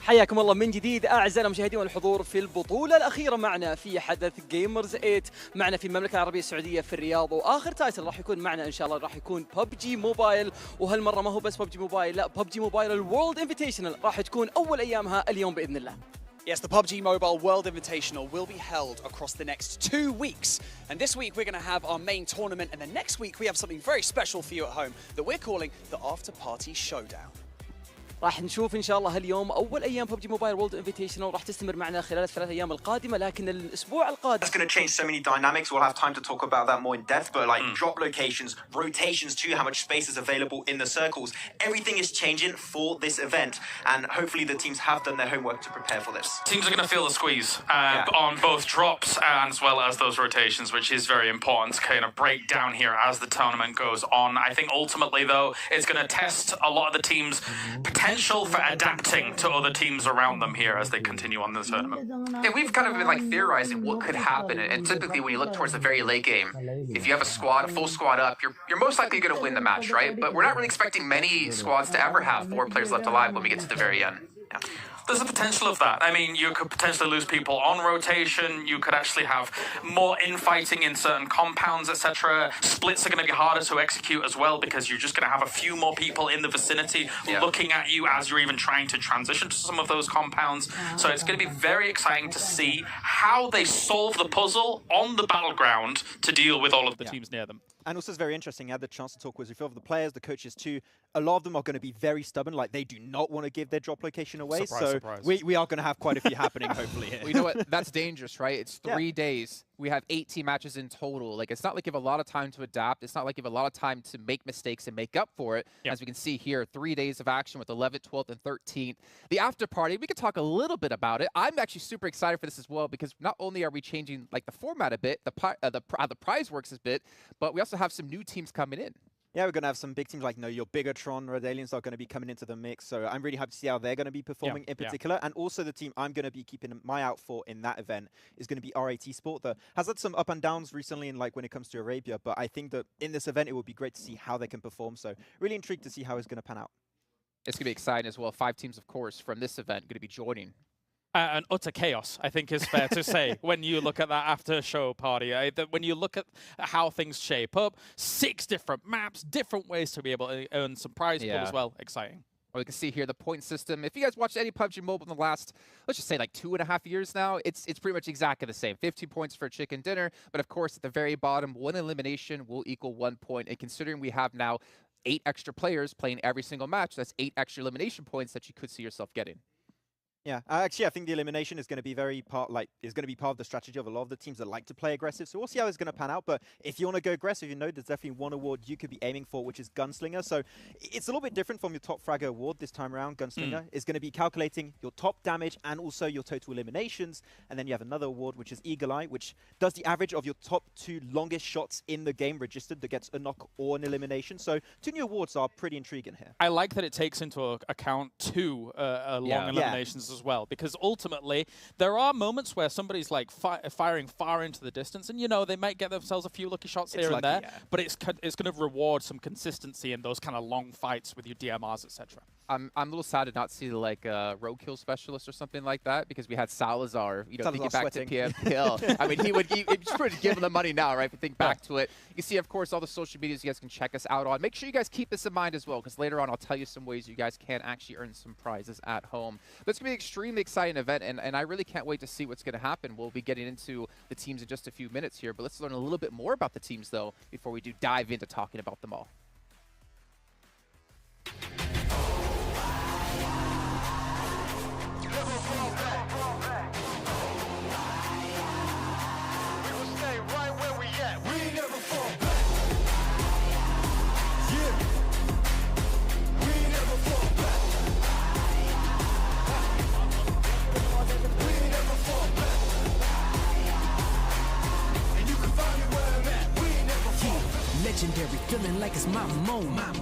حياكم الله من جديد اعزائنا المشاهدين والحضور في البطوله الاخيره معنا في حدث جيمرز 8 معنا في المملكه العربيه السعوديه في الرياض، واخر تايتل راح يكون معنا ان شاء الله راح يكون PUBG موبايل. وهالمره ما هو بس PUBG موبايل، لا PUBG موبايل الورلد انفيتيشنال راح تكون اول ايامها اليوم باذن الله. Yes, the PUBG Mobile World Invitational will be held across the next 2 weeks. And this week we're going to have our main tournament, and then next week we have something very special for you at home that we're calling the After Party Showdown. راح نشوف ان شاء الله اليوم اول ايام PUBG موبايل وورلد انفيتيشنال راح تستمر معنا خلال الثلاث ايام القادمه، لكن الاسبوع القادم That's going to change so many dynamics. We'll have time to talk about that more in depth, but like drop locations, rotations too, how much space is available in the circles. Everything is changing for this event, and hopefully the teams have done their homework to prepare for this. Teams are going to feel the squeeze on both drops as well as those rotations, which is very important to kind of break down here as the tournament goes on. I think ultimately, though, it's going to test a lot of the teams' potential for adapting to other teams around them here as they continue on the tournament. Yeah, we've kind of been like theorizing what could happen, and typically when you look towards the very late game, if you have a squad, a full squad up, you're most likely going to win the match, right? But we're not really expecting many squads to ever have 4 players left alive when we get to the very end. Yeah. There's a potential of that. I mean, you could potentially lose people on rotation. You could actually have more infighting in certain compounds, etc. Splits are going to be harder to execute as well because you're just going to have a few more people in the vicinity looking at you as you're even trying to transition to some of those compounds. So it's going to be very exciting to see how they solve the puzzle on the battleground to deal with all of the teams near them. And also, it's very interesting. I had the chance to talk with a few of the players, the coaches too. A lot of them are going to be very stubborn, like they do not want to give their drop location away. Surprise, so surprise. We are going to have quite a few happening, hopefully. Here. Well, you know what? That's dangerous, right? It's 3 days. We have 18 matches in total. Like, it's not like you have a lot of time to adapt. It's not like you have a lot of time to make mistakes and make up for it. As we can see here, 3 days of action with 11th, 12th, and 13th. The after party, we could talk a little bit about it. I'm actually super excited for this as well because not only are we changing like the format a bit, the prize works a bit, but we also have some new teams coming in. Yeah, we're going to have some big teams like, your Bigatron, Rodalians are going to be coming into the mix. So I'm really happy to see how they're going to be performing in particular. And also the team I'm going to be keeping my eye out for in that event is going to be RAT Sport. That has had some up and downs recently in like when it comes to Arabia. But I think that in this event, it would be great to see how they can perform. So really intrigued to see how it's going to pan out. It's going to be exciting as well. 5 teams, of course, from this event going to be joining. And utter chaos, I think is fair to say, when you look at that after-show party. When you look at how things shape up, 6 different maps, different ways to be able to earn some prize pool as well. Exciting. Well, you can see here the point system. If you guys watched any PUBG Mobile in the last, let's just say like 2.5 years now, it's pretty much exactly the same. 15 points for a chicken dinner, but of course at the very bottom, 1 elimination will equal 1 point. And considering we have now 8 extra players playing every single match, that's 8 extra elimination points that you could see yourself getting. Yeah, actually, I think the elimination is going to be part of the strategy of a lot of the teams that like to play aggressive. So we'll see how it's going to pan out. But if you want to go aggressive, there's definitely one award you could be aiming for, which is Gunslinger. So it's a little bit different from your top fragger award this time around. Gunslinger is going to be calculating your top damage and also your total eliminations. And then you have another award, which is Eagle Eye, which does the average of your top 2 longest shots in the game registered that gets a knock or an elimination. So 2 new awards are pretty intriguing here. I like that it takes into account 2 long eliminations as well, because ultimately there are moments where somebody's like firing far into the distance, and they might get themselves a few lucky shots here and there, but it's going to reward some consistency in those kind of long fights with your DMRs, etc. I'm a little sad to not see like a roadkill specialist or something like that, because we had Salazar, thinking back to PMWI. I mean, he's pretty giving the money now, right? If you think back to it, you see, of course, all the social medias you guys can check us out on. Make sure you guys keep this in mind as well, because later on I'll tell you some ways you guys can actually earn some prizes at home. But it's going to be an extremely exciting event, and I really can't wait to see what's going to happen. We'll be getting into the teams in just a few minutes here, but let's learn a little bit more about the teams, though, before we do dive into talking about them all. Legendary, feeling like it's my moment.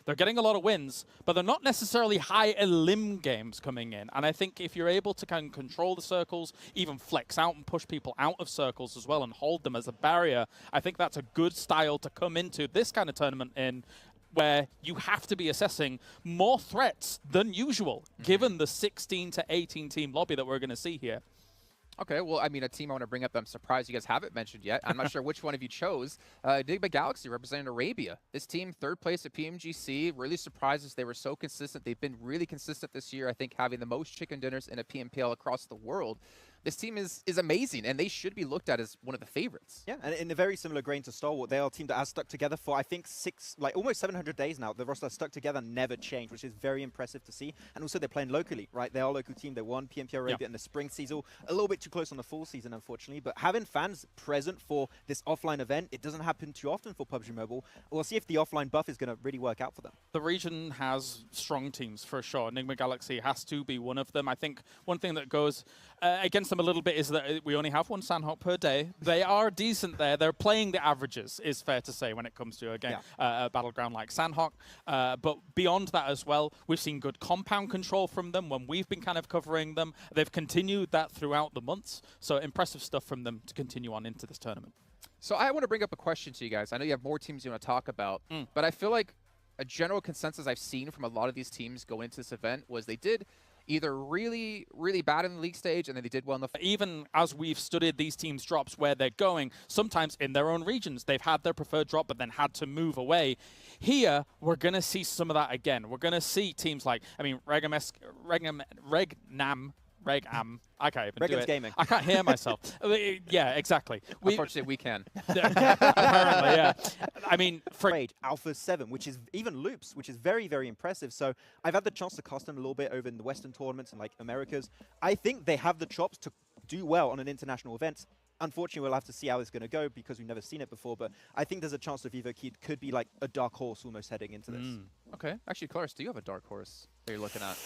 They're getting a lot of wins, but they're not necessarily high elim games coming in. And I think if you're able to kind of control the circles, even flex out and push people out of circles as well and hold them as a barrier, I think that's a good style to come into this kind of tournament in, where you have to be assessing more threats than usual, given the 16 to 18 team lobby that we're going to see here. Okay, well, I mean, a team I want to bring up that I'm surprised you guys haven't mentioned yet. I'm not sure which one of you chose. Enigma Galaxy representing Arabia. This team, 3rd place at PMGC. Really surprised as they were so consistent. They've been really consistent this year, I think, having the most chicken dinners in a PMPL across the world. This team is amazing, and they should be looked at as one of the favorites. Yeah, and in a very similar grain to Stalwart, they are a team that has stuck together for, I think, almost 700 days now. The roster has stuck together, never changed, which is very impressive to see. And also, they're playing locally, right? They are a local team. They won PMP Arabia in the spring season. A little bit too close on the fall season, unfortunately. But having fans present for this offline event, it doesn't happen too often for PUBG Mobile. We'll see if the offline buff is going to really work out for them. The region has strong teams, for sure. Enigma Galaxy has to be one of them. I think one thing that goes against them a little bit is that we only have one Sandhawk per day. They are decent there. They're playing the averages, is fair to say, when it comes to a game, a battleground like Sandhawk. But beyond that as well, we've seen good compound control from them when we've been kind of covering them. They've continued that throughout the months. So impressive stuff from them to continue on into this tournament. So I want to bring up a question to you guys. I know you have more teams you want to talk about, but I feel like a general consensus I've seen from a lot of these teams going into this event was they did either really, really bad in the league stage, and then they did well in the... Even as we've studied these teams' drops, where they're going, sometimes in their own regions, they've had their preferred drop, but then had to move away. Here, we're going to see some of that again. We're going to see teams like, I mean, Regnam, I can't even do it. Gaming. I can't hear myself. Yeah, exactly. Unfortunately, we can. Apparently, yeah. I mean, for Alpha 7, which is even Loops, which is very, very impressive. So I've had the chance to cast them a little bit over in the Western tournaments and like Americas. I think they have the chops to do well on an international event. Unfortunately, we'll have to see how it's going to go because we've never seen it before. But I think there's a chance that VivoKey could be like a dark horse almost heading into this. Okay. Actually, Claris, do you have a dark horse that you're looking at?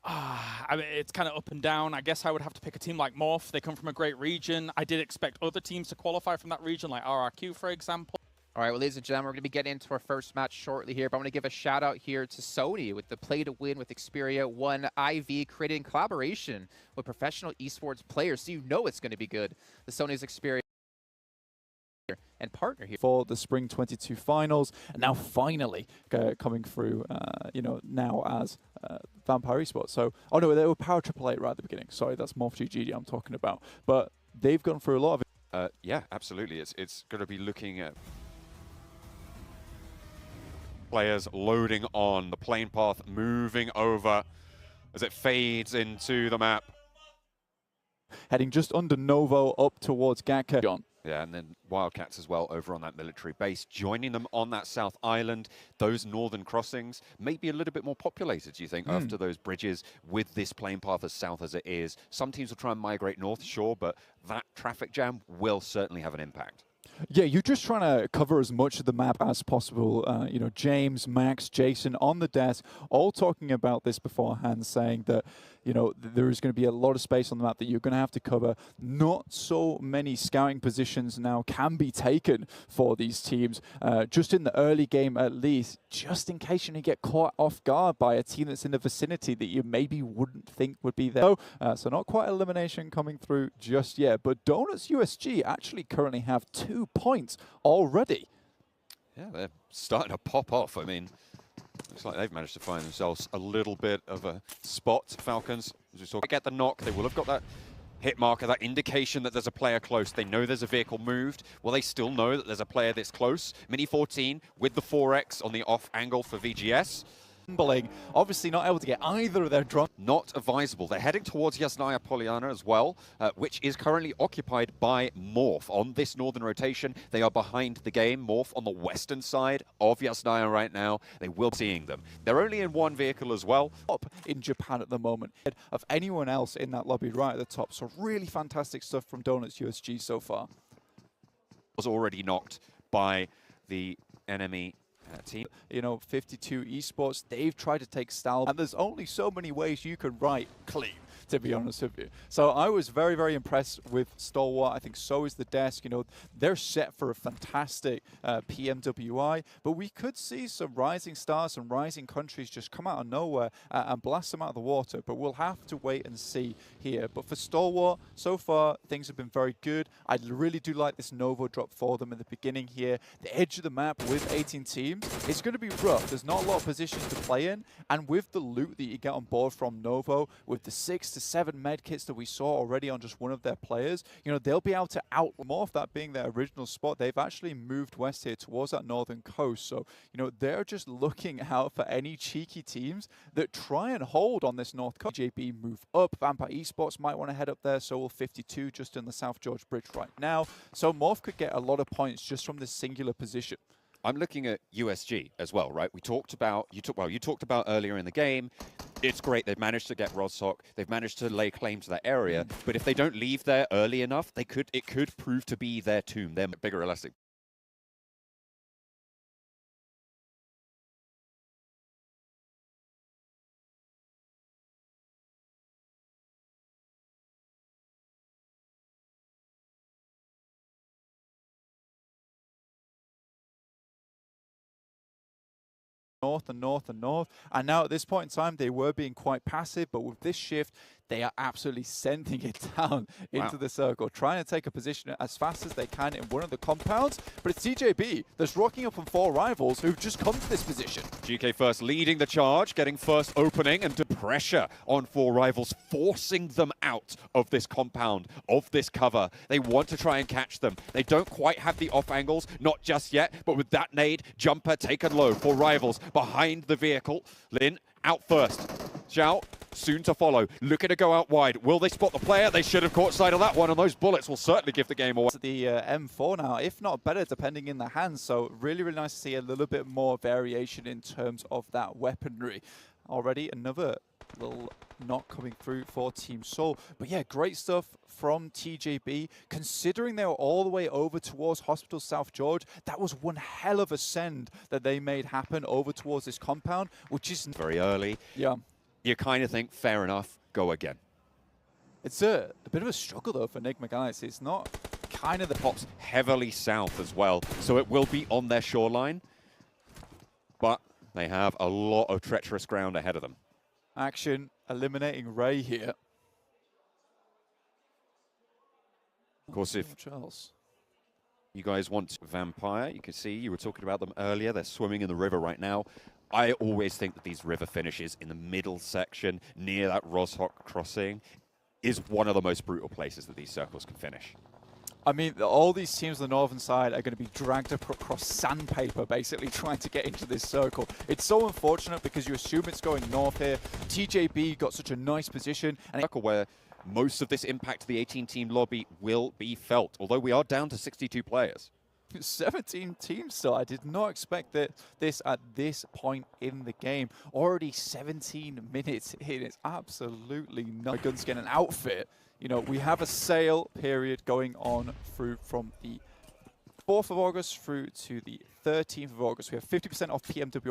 I mean, it's kind of up and down. I guess I would have to pick a team like Morph. They come from a great region. I did expect other teams to qualify from that region, like RRQ, for example. All right, well, ladies and gentlemen, we're going to be getting into our first match shortly here, but I want to give a shout-out here to Sony with the Play to Win with Xperia 1 IV, creating collaboration with professional esports players, so you know it's going to be good. The Sony's Xperia and partner here for the Spring 22 finals, and now finally coming through, you know, now as Vampire Esports. So, oh no, they were Power Triple 8 right at the beginning. Sorry, that's Morph GGD I'm talking about. But they've gone through a lot of it. Yeah, absolutely. It's going to be looking at players loading on the plane path, moving over as it fades into the map. Heading just under Novo up towards Gakka. John. Yeah, and then Wildcats as well over on that military base, joining them on that South Island. Those northern crossings may be a little bit more populated, do you think, after those bridges with this plane path as south as it is. Some teams will try and migrate north, sure, but that traffic jam will certainly have an impact. Yeah, you're just trying to cover as much of the map as possible. You know, James, Max, Jason on the desk, all talking about this beforehand, saying that, you know, there is going to be a lot of space on the map that you're going to have to cover. Not so many scouting positions now can be taken for these teams, just in the early game at least, just in case you get caught off guard by a team that's in the vicinity that you maybe wouldn't think would be there. So not quite elimination coming through just yet, but Donuts USG actually currently have 2 points already. Yeah, they're starting to pop off. I mean, looks like they've managed to find themselves a little bit of a spot. Falcons, as we saw, get the knock. They will have got that hit marker, that indication that there's a player close. They know there's a vehicle moved. Well, they still know that there's a player this close. Mini 14 with the 4X on the off angle for VGS. Obviously not able to get either of their drones. Not advisable. They're heading towards Yasnaya Poliana as well, which is currently occupied by Morph. On this northern rotation, they are behind the game. Morph on the western side of Yasnaya right now. They will be seeing them. They're only in one vehicle as well. Up in Japan at the moment of anyone else in that lobby right at the top. So really fantastic stuff from Donuts USG so far. Was already knocked by the enemy team. You know, 52 Esports, they've tried to take style, and there's only so many ways you can write clean. to be honest with you. So I was very, very impressed with Stalwart. I think so is the desk. You know, they're set for a fantastic PMWI, but we could see some rising stars and rising countries just come out of nowhere and blast them out of the water, but we'll have to wait and see here. But for Stalwart, so far, things have been very good. I really do like this Novo drop for them in the beginning here. The edge of the map with 18 teams, it's going to be rough. There's not a lot of positions to play in, and with the loot that you get on board from Novo, with the 6 to 7 med kits that we saw already on just one of their players, you know, they'll be able to outmorph that being their original spot. They've actually moved west here towards that northern coast, so, you know, they're just looking out for any cheeky teams that try and hold on this north coast. JB move up, Vampire Esports might want to head up there, so will 52 just in the South George Bridge right now, so Morph could get a lot of points just from this singular position. I'm looking at USG as well, right? You talked about earlier in the game. It's great they've managed to get Rozhok. They've managed to lay claim to that area. But if they don't leave there early enough, it could prove to be their tomb, their bigger elastic. North and north and north, and now at this point in time they were being quite passive, but with this shift they are absolutely sending it down into the circle, trying to take a position as fast as they can in one of the compounds, but it's TJB that's rocking up on 4 rivals who've just come to this position. GK first leading the charge, getting first opening, and pressure on 4 rivals, forcing them out of this compound, of this cover. They want to try and catch them. They don't quite have the off angles, not just yet, but with that nade, jumper taken low for rivals behind the vehicle. Lin out first. Xiao soon to follow, looking to go out wide. Will they spot the player? They should have caught sight of that one, and those bullets will certainly give the game away. The M4 now, if not better, depending in the hands. So really, really nice to see a little bit more variation in terms of that weaponry. Already another little knock coming through for Team Soul. But yeah, great stuff from TJB. Considering they were all the way over towards Hospital South George, that was one hell of a send that they made happen over towards this compound, which is very early. Yeah. You kind of think, fair enough, go again. It's a bit of a struggle, though, for Enigma Galaxy. It's not kind of the pops heavily south as well, so it will be on their shoreline, but they have a lot of treacherous ground ahead of them. Action eliminating Ray here. Of course, if you guys want Vampire, you can see you were talking about them earlier. They're swimming in the river right now. I always think that these river finishes in the middle section near that Rozhok crossing is one of the most brutal places that these circles can finish. I mean, all these teams on the northern side are going to be dragged across sandpaper, basically, trying to get into this circle. It's so unfortunate because you assume it's going north here. TJB got such a nice position. And where most of this impact to the 18-team lobby will be felt, although we are down to 62 players. 17 teams still. I did not expect this at this point in the game. Already 17 minutes in. It's absolutely not. Guns get an outfit. You know, we have a sale period going on through from the 4th of August through to the 13th of August. We have 50% off PMWI